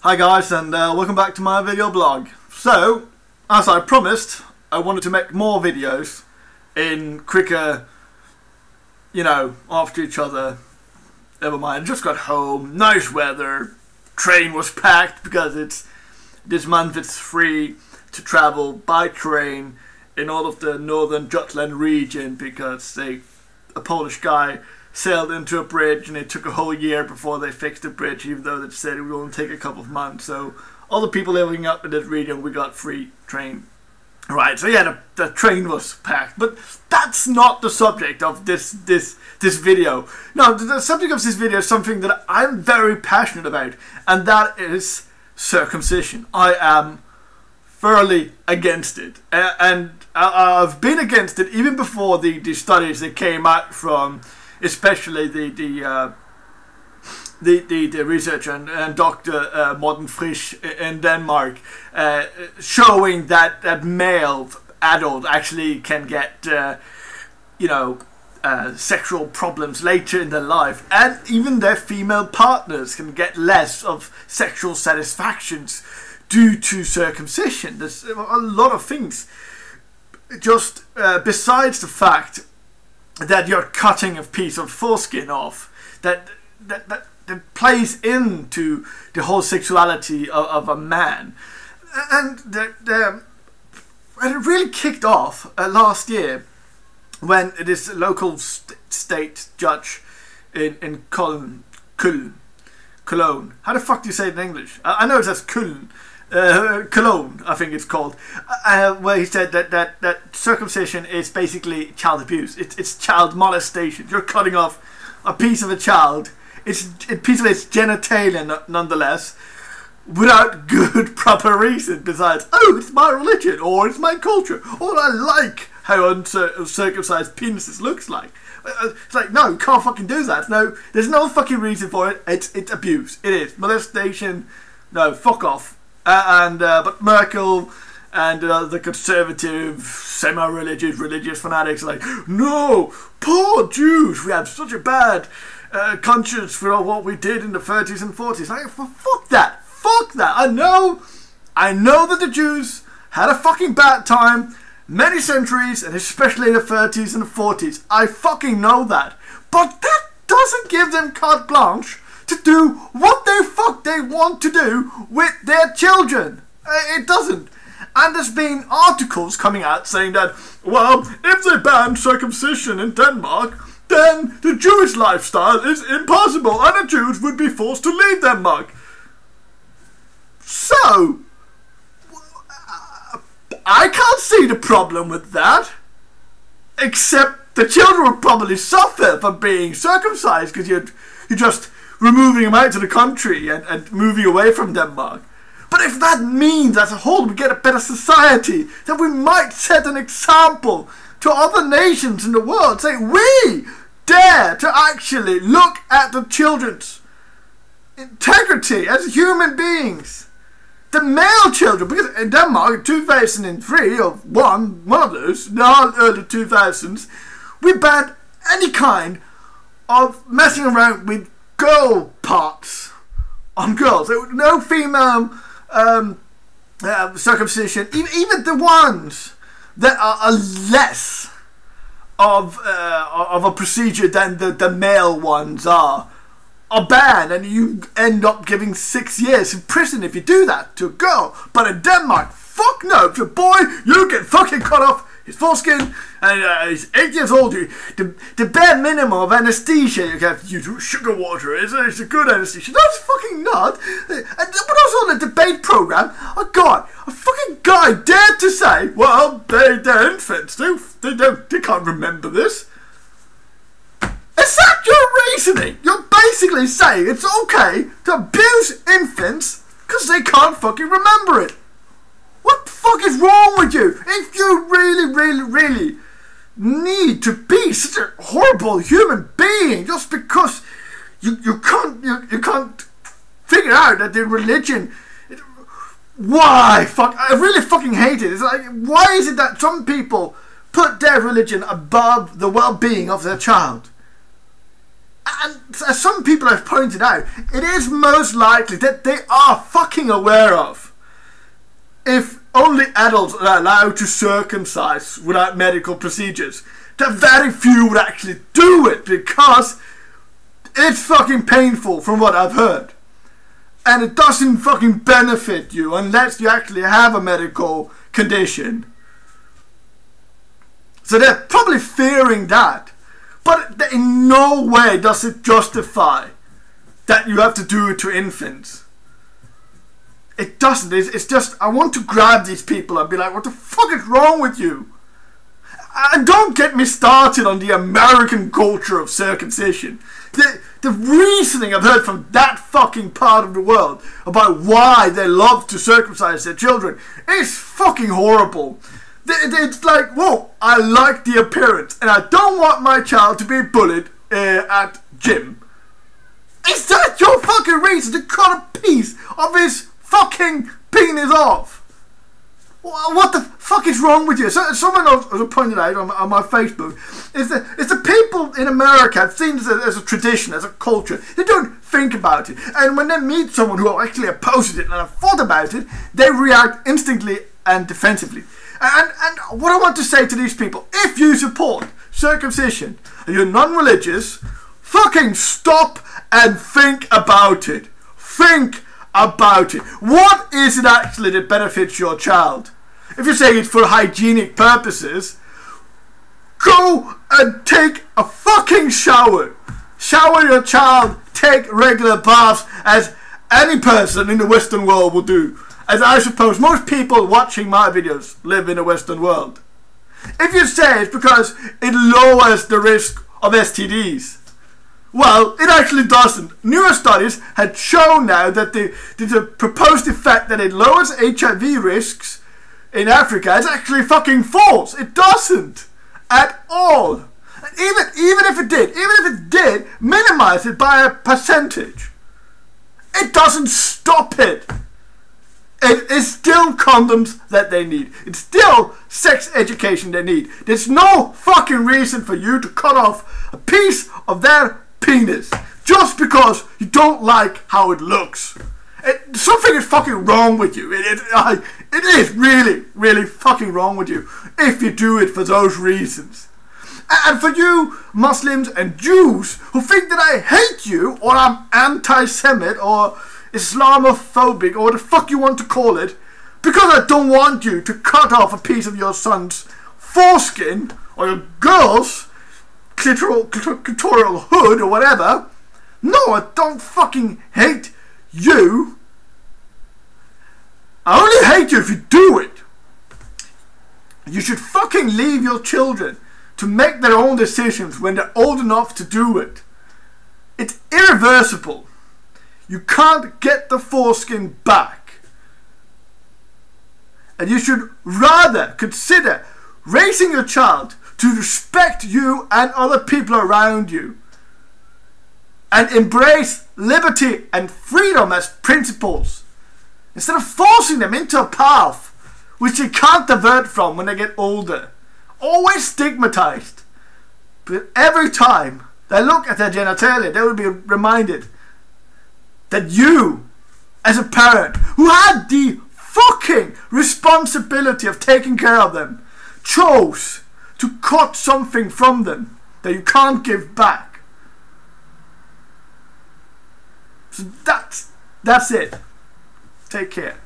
Hi guys, and welcome back to my video blog. So, as I promised, I wanted to make more videos in quicker, after each other. Never mind, just got home, nice weather, train was packed because this month it's free to travel by train in all of the northern Jutland region because a Polish guy sailed into a bridge and it took a whole year before they fixed the bridge, even though they said it would only take a couple of months. So all the people living up in this region, we got free train. Right, so yeah, the train was packed, but that's not the subject of this video. No, the subject of this video is something that I'm very passionate about, and that is circumcision. I am thoroughly against it, and I've been against it even before the studies that came out from, especially the researcher and Dr. Morten Frisch in Denmark, showing that male adult actually can get sexual problems later in their life, and even their female partners can get less of sexual satisfactions due to circumcision. There's a lot of things, just besides the fact that you're cutting a piece of foreskin off, that plays into the whole sexuality of a man. And it really kicked off last year when this local state judge in Cologne. How the fuck do you say it in English? I know it says Cologne. Cologne, I think it's called, where he said that circumcision is basically child abuse. It's child molestation. You're cutting off a piece of a child, it's a piece of its genitalia nonetheless, without good proper reason besides, oh, it's my religion, or it's my culture, or I like how uncircumcised penises looks like. It's like, no, you can't fucking do that. No, there's no fucking reason for it. It's abuse. It is molestation. No, fuck off. But Merkel and the conservative, religious fanatics are like, no, poor Jews, we have such a bad conscience for what we did in the 30s and 40s. Like, fuck that. I know that the Jews had a fucking bad time many centuries, and especially in the 30s and the 40s. I fucking know that. But that doesn't give them carte blanche to do what they want to do with their children. It doesn't. And there's been articles coming out saying that, well, if they banned circumcision in Denmark, then the Jewish lifestyle is impossible and the Jews would be forced to leave Denmark. So, I can't see the problem with that, except the children would probably suffer from being circumcised because you're just removing them out to the country and moving away from Denmark. But if that means as a whole we get a better society, then we might set an example to other nations in the world, saying we dare to actually look at the children's integrity as human beings. The male children, because in Denmark in 2003, or one of those, in the early 2000s, we banned any kind of messing around with girl parts on girls. There was no female circumcision, even the ones that are less of a procedure than the male ones are banned, and you end up giving 6 years in prison if you do that to a girl. But in Denmark, fuck no, if you're a boy, you get fucking cut off his foreskin, and he's 8 years old. The bare minimum of anesthesia you have to use sugar water. It's a good anesthesia. No, it's fucking not. But also on the debate program, a fucking guy dared to say, well, they're infants. They can't remember this. Is that your reasoning? You're basically saying it's okay to abuse infants because they can't fucking remember it. What the fuck is wrong with you? If you really need to be such a horrible human being just because you can't figure out that the religion, why? Fuck, I really fucking hate it. It's like, why is it that some people put their religion above the well-being of their child? And as some people have pointed out, it is most likely that they are fucking aware of. If only adults are allowed to circumcise without medical procedures, that very few would actually do it because it's fucking painful from what I've heard. And it doesn't fucking benefit you unless you actually have a medical condition. So they're probably fearing that. But in no way does it justify that you have to do it to infants. It doesn't. It's just, I want to grab these people and be like, what the fuck is wrong with you? And don't get me started on the American culture of circumcision. The reasoning I've heard from that fucking part of the world about why they love to circumcise their children is fucking horrible. It's like, whoa, I like the appearance and I don't want my child to be bullied at gym. Is that your fucking reason to cut a piece of his fucking penis off? What the fuck is wrong with you? So, someone else pointed out on my Facebook is the people in America have seen this as a tradition, as a culture. They don't think about it, and when they meet someone who actually opposes it and have thought about it, they react instantly and defensively. And what I want to say to these people, if you support circumcision and you're non-religious, fucking stop and think about it. Think about it. What is it actually that benefits your child? If you're saying it's for hygienic purposes, go and take a fucking shower. Shower your child, take regular baths as any person in the Western world will do. As I suppose most people watching my videos live in the Western world. If you say it's because it lowers the risk of STDs, well, it actually doesn't. Newer studies had shown now that the proposed effect that it lowers HIV risks in Africa is actually fucking false. It doesn't at all. Even if it did minimize it by a percentage, it doesn't stop it. It is still condoms that they need. It's still sex education they need. There's no fucking reason for you to cut off a piece of their penis just because you don't like how it looks. Something is fucking wrong with you. It is really, really fucking wrong with you if you do it for those reasons. And for you Muslims and Jews who think that I hate you or I'm anti-Semite or Islamophobic or what the fuck you want to call it, because I don't want you to cut off a piece of your son's foreskin or your girl's clitoral hood or whatever. No, I don't fucking hate you. I only hate you if you do it. You should fucking leave your children to make their own decisions when they're old enough to do it. It's irreversible. You can't get the foreskin back. And you should rather consider raising your child to respect you and other people around you and embrace liberty and freedom as principles instead of forcing them into a path which they can't divert from when they get older. Always stigmatized. But every time they look at their genitalia, they will be reminded that you, as a parent who had the fucking responsibility of taking care of them, chose to cut something from them that you can't give back. So that's it. Take care.